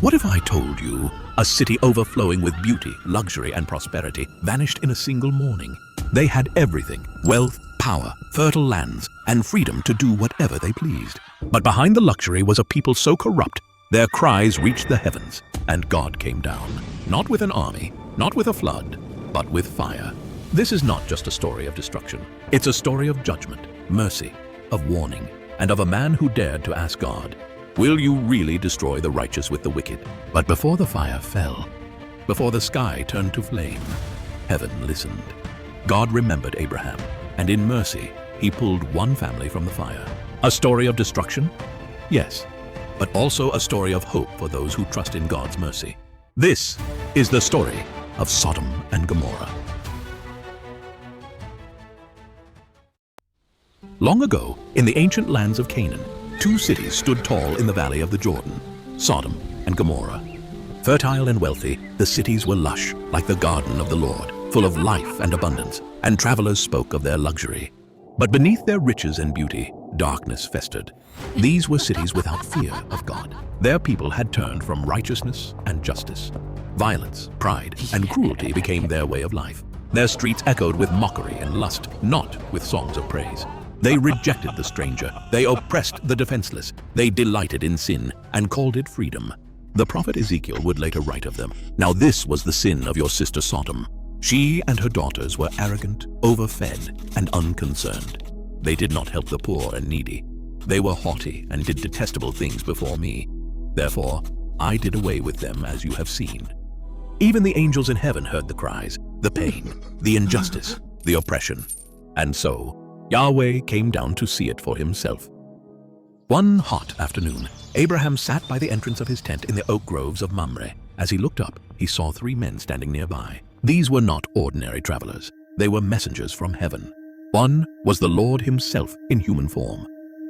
What if I told you a city overflowing with beauty, luxury, and prosperity vanished in a single morning? They had everything: wealth, power, fertile lands, and freedom to do whatever they pleased. But behind the luxury was a people so corrupt, their cries reached the heavens, and God came down, not with an army, not with a flood, but with fire. This is not just a story of destruction. It's a story of judgment, mercy, of warning, and of a man who dared to ask God, "Will you really destroy the righteous with the wicked?" But before the fire fell, before the sky turned to flame, heaven listened. God remembered Abraham, and in mercy, he pulled one family from the fire. A story of destruction? Yes, but also a story of hope for those who trust in God's mercy. This is the story of Sodom and Gomorrah. Long ago, in the ancient lands of Canaan, two cities stood tall in the valley of the Jordan, Sodom and Gomorrah. Fertile and wealthy, the cities were lush, like the garden of the Lord, full of life and abundance, and travelers spoke of their luxury. But beneath their riches and beauty, darkness festered. These were cities without fear of God. Their people had turned from righteousness and justice. Violence, pride, and cruelty became their way of life. Their streets echoed with mockery and lust, not with songs of praise. They rejected the stranger. They oppressed the defenseless. They delighted in sin and called it freedom. The prophet Ezekiel would later write of them, "Now this was the sin of your sister Sodom. She and her daughters were arrogant, overfed, and unconcerned. They did not help the poor and needy. They were haughty and did detestable things before me. Therefore, I did away with them as you have seen." Even the angels in heaven heard the cries, the pain, the injustice, the oppression. And so, Yahweh came down to see it for himself. One hot afternoon, Abraham sat by the entrance of his tent in the oak groves of Mamre. As he looked up, he saw three men standing nearby. These were not ordinary travelers. They were messengers from heaven. One was the Lord himself in human form.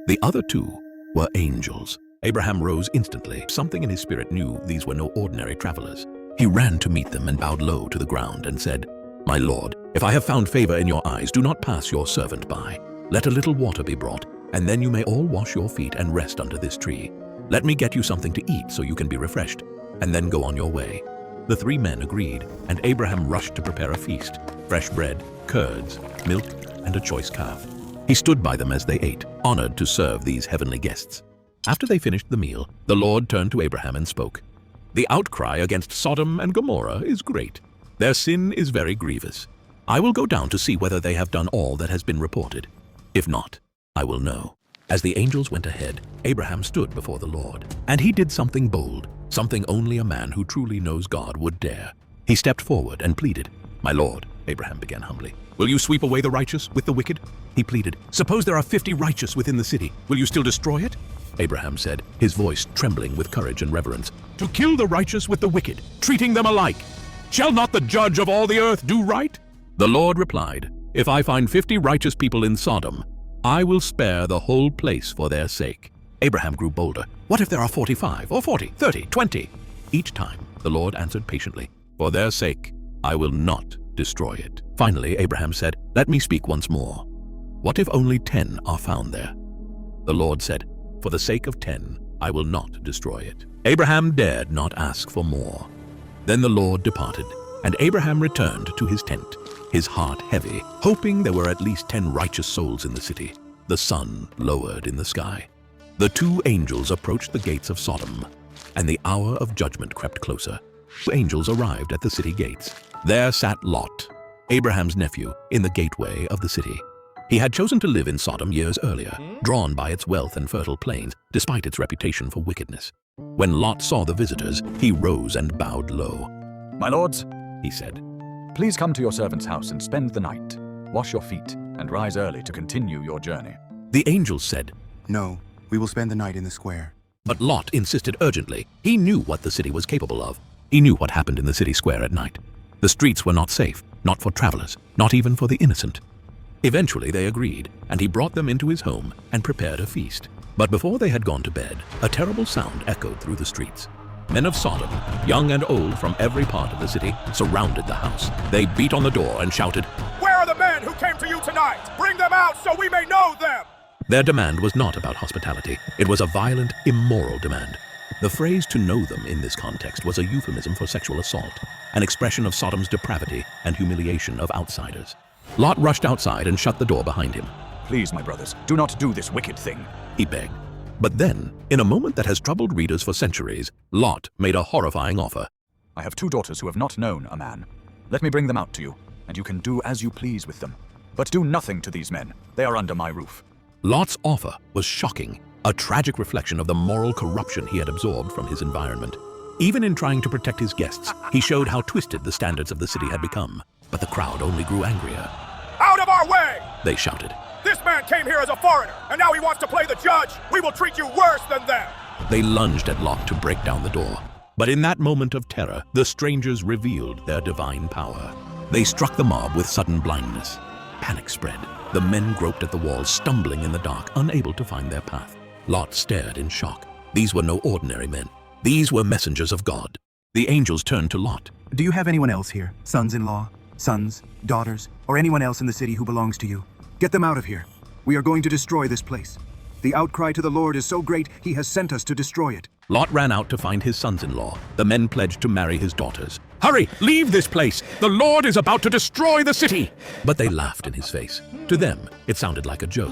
The other two were angels. Abraham rose instantly. Something in his spirit knew these were no ordinary travelers. He ran to meet them and bowed low to the ground and said, "My Lord, if I have found favor in your eyes, do not pass your servant by. Let a little water be brought, and then you may all wash your feet and rest under this tree. Let me get you something to eat so you can be refreshed, and then go on your way." The three men agreed, and Abraham rushed to prepare a feast: fresh bread, curds, milk, and a choice calf. He stood by them as they ate, honored to serve these heavenly guests. After they finished the meal, the Lord turned to Abraham and spoke. "The outcry against Sodom and Gomorrah is great. Their sin is very grievous. I will go down to see whether they have done all that has been reported. If not, I will know." As the angels went ahead, Abraham stood before the Lord, and he did something bold, something only a man who truly knows God would dare. He stepped forward and pleaded. "My Lord," Abraham began humbly, "will you sweep away the righteous with the wicked?" He pleaded, "Suppose there are 50 righteous within the city. Will you still destroy it?" Abraham said, his voice trembling with courage and reverence, "To kill the righteous with the wicked, treating them alike. Shall not the judge of all the earth do right?" The Lord replied, "If I find 50 righteous people in Sodom, I will spare the whole place for their sake." Abraham grew bolder. "What if there are 45 or 40, 30, 20? Each time, the Lord answered patiently, "For their sake, I will not destroy it." Finally, Abraham said, "Let me speak once more. What if only 10 are found there?" The Lord said, "For the sake of 10, I will not destroy it." Abraham dared not ask for more. Then the Lord departed, and Abraham returned to his tent, his heart heavy, hoping there were at least 10 righteous souls in the city. The sun lowered in the sky. The two angels approached the gates of Sodom, and the hour of judgment crept closer. The angels arrived at the city gates. There sat Lot, Abraham's nephew, in the gateway of the city. He had chosen to live in Sodom years earlier, drawn by its wealth and fertile plains, despite its reputation for wickedness. When Lot saw the visitors, he rose and bowed low. "My lords," he said, "please come to your servant's house and spend the night. Wash your feet and rise early to continue your journey." The angels said, "No, we will spend the night in the square." But Lot insisted urgently. He knew what the city was capable of. He knew what happened in the city square at night. The streets were not safe, not for travelers, not even for the innocent. Eventually they agreed, and he brought them into his home and prepared a feast. But before they had gone to bed, a terrible sound echoed through the streets. Men of Sodom, young and old from every part of the city, surrounded the house. They beat on the door and shouted, "Where are the men who came to you tonight? Bring them out so we may know them!" Their demand was not about hospitality. It was a violent, immoral demand. The phrase "to know them" in this context was a euphemism for sexual assault, an expression of Sodom's depravity and humiliation of outsiders. Lot rushed outside and shut the door behind him. Please, my brothers, do not do this wicked thing. He begged. But then, in a moment that has troubled readers for centuries, Lot made a horrifying offer. I have 2 daughters who have not known a man. Let me bring them out to you, and you can do as you please with them. But do nothing to these men. They are under my roof. Lot's offer was shocking, a tragic reflection of the moral corruption he had absorbed from his environment. Even in trying to protect his guests, he showed how twisted the standards of the city had become. But the crowd only grew angrier. Out of our way! They shouted. This man came here as a foreigner, and now he wants to play the judge. We will treat you worse than them. They lunged at Lot to break down the door. But in that moment of terror, the strangers revealed their divine power. They struck the mob with sudden blindness. Panic spread. The men groped at the walls, stumbling in the dark, unable to find their path. Lot stared in shock. These were no ordinary men. These were messengers of God. The angels turned to Lot. Do you have anyone else here? Sons-in-law, sons, daughters, or anyone else in the city who belongs to you? Get them out of here. We are going to destroy this place. The outcry to the Lord is so great, he has sent us to destroy it. Lot ran out to find his sons-in-law. The men pledged to marry his daughters. Hurry, leave this place! The Lord is about to destroy the city! But they laughed in his face. To them, it sounded like a joke.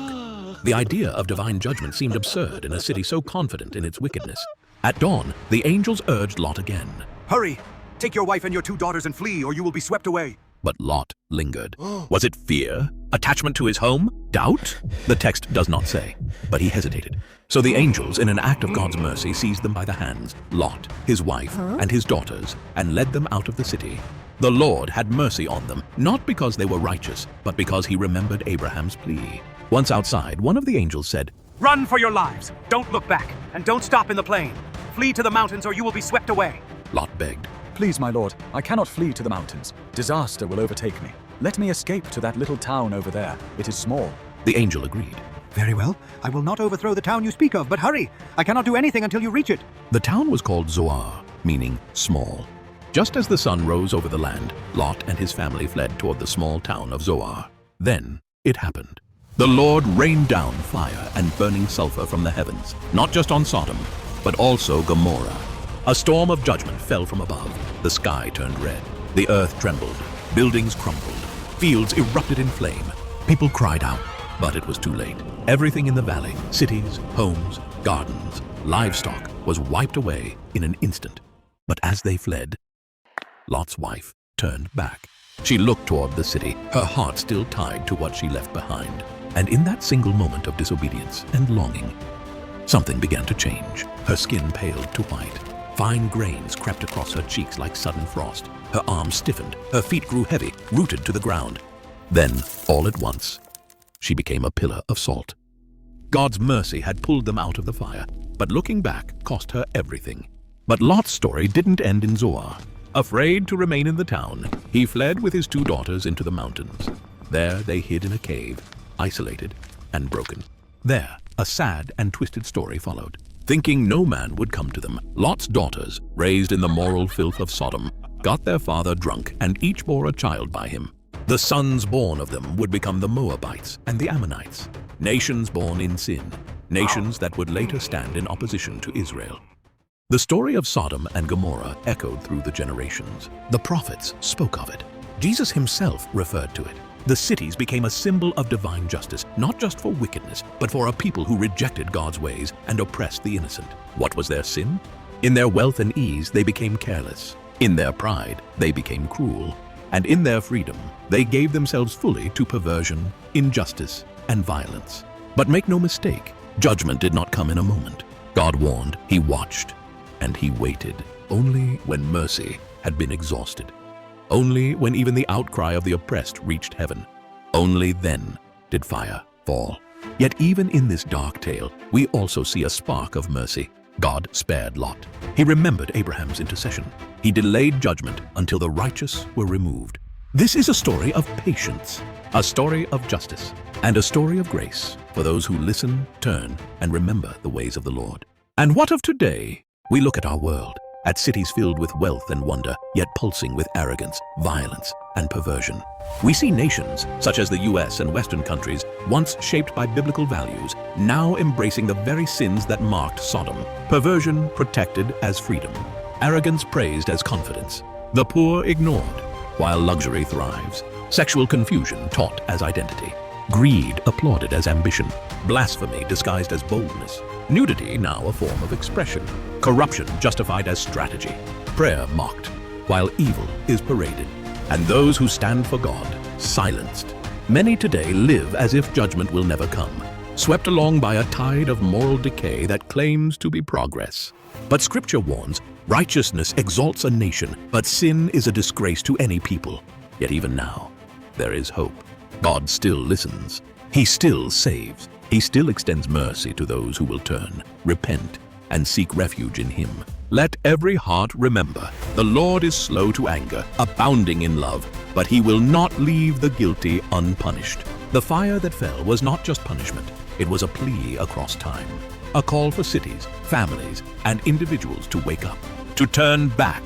The idea of divine judgment seemed absurd in a city so confident in its wickedness. At dawn, the angels urged Lot again. Hurry! Take your wife and your 2 daughters and flee, or you will be swept away. But Lot lingered. Was it fear? Attachment to his home? Doubt? The text does not say, but he hesitated. So the angels, in an act of God's mercy, seized them by the hands, Lot, his wife, and his daughters, and led them out of the city. The Lord had mercy on them, not because they were righteous, but because he remembered Abraham's plea. Once outside, one of the angels said, Run for your lives! Don't look back, and don't stop in the plain. Flee to the mountains or you will be swept away. Lot begged. Please, my lord, I cannot flee to the mountains. Disaster will overtake me. Let me escape to that little town over there. It is small. The angel agreed. Very well. I will not overthrow the town you speak of, but hurry! I cannot do anything until you reach it. The town was called Zoar, meaning small. Just as the sun rose over the land, Lot and his family fled toward the small town of Zoar. Then it happened. The Lord rained down fire and burning sulfur from the heavens, not just on Sodom, but also Gomorrah. A storm of judgment fell from above. The sky turned red. The earth trembled. Buildings crumbled. Fields erupted in flame. People cried out, but it was too late. Everything in the valley, cities, homes, gardens, livestock, was wiped away in an instant. But as they fled, Lot's wife turned back. She looked toward the city, her heart still tied to what she left behind. And in that single moment of disobedience and longing, something began to change. Her skin paled to white. Fine grains crept across her cheeks like sudden frost. Her arms stiffened. Her feet grew heavy, rooted to the ground. Then, all at once, she became a pillar of salt. God's mercy had pulled them out of the fire, but looking back cost her everything. But Lot's story didn't end in Zoar. Afraid to remain in the town, he fled with his 2 daughters into the mountains. There they hid in a cave, isolated and broken. There, a sad and twisted story followed. Thinking no man would come to them, Lot's daughters, raised in the moral filth of Sodom, got their father drunk and each bore a child by him. The sons born of them would become the Moabites and the Ammonites, nations born in sin, nations that would later stand in opposition to Israel. The story of Sodom and Gomorrah echoed through the generations. The prophets spoke of it. Jesus himself referred to it. The cities became a symbol of divine justice, not just for wickedness, but for a people who rejected God's ways and oppressed the innocent. What was their sin? In their wealth and ease, they became careless. In their pride, they became cruel. And in their freedom, they gave themselves fully to perversion, injustice, and violence. But make no mistake, judgment did not come in a moment. God warned, he watched, and he waited, only when mercy had been exhausted. Only when even the outcry of the oppressed reached heaven. Only then did fire fall. Yet even in this dark tale, we also see a spark of mercy. God spared Lot. He remembered Abraham's intercession. He delayed judgment until the righteous were removed. This is a story of patience, a story of justice, and a story of grace for those who listen, turn, and remember the ways of the Lord. And what of today? We look at our world, at cities filled with wealth and wonder, yet pulsing with arrogance, violence, and perversion. We see nations, such as the US and Western countries, once shaped by biblical values, now embracing the very sins that marked Sodom. Perversion protected as freedom, arrogance praised as confidence, the poor ignored, while luxury thrives, sexual confusion taught as identity, greed applauded as ambition, blasphemy disguised as boldness, nudity now a form of expression, corruption justified as strategy, prayer mocked, while evil is paraded, and those who stand for God silenced. Many today live as if judgment will never come, swept along by a tide of moral decay that claims to be progress. But Scripture warns, righteousness exalts a nation, but sin is a disgrace to any people. Yet even now, there is hope. God still listens. He still saves. He still extends mercy to those who will turn, repent, and seek refuge in Him. Let every heart remember, the Lord is slow to anger, abounding in love, but He will not leave the guilty unpunished. The fire that fell was not just punishment, it was a plea across time, a call for cities, families, and individuals to wake up, to turn back,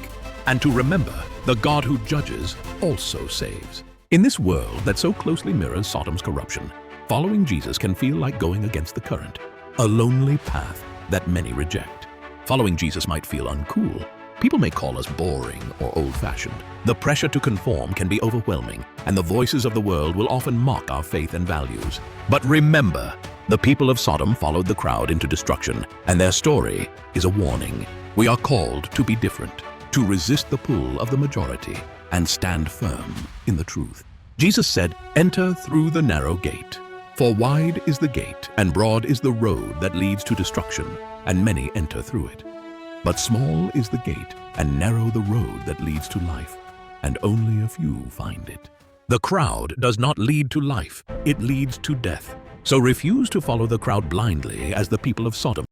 and to remember the God who judges also saves. In this world that so closely mirrors Sodom's corruption, following Jesus can feel like going against the current, a lonely path that many reject. Following Jesus might feel uncool. People may call us boring or old-fashioned. The pressure to conform can be overwhelming, and the voices of the world will often mock our faith and values. But remember, the people of Sodom followed the crowd into destruction, and their story is a warning. We are called to be different, to resist the pull of the majority, and stand firm in the truth. Jesus said, "Enter through the narrow gate. For wide is the gate, and broad is the road that leads to destruction, and many enter through it. But small is the gate, and narrow the road that leads to life, and only a few find it." The crowd does not lead to life, it leads to death. So refuse to follow the crowd blindly as the people of Sodom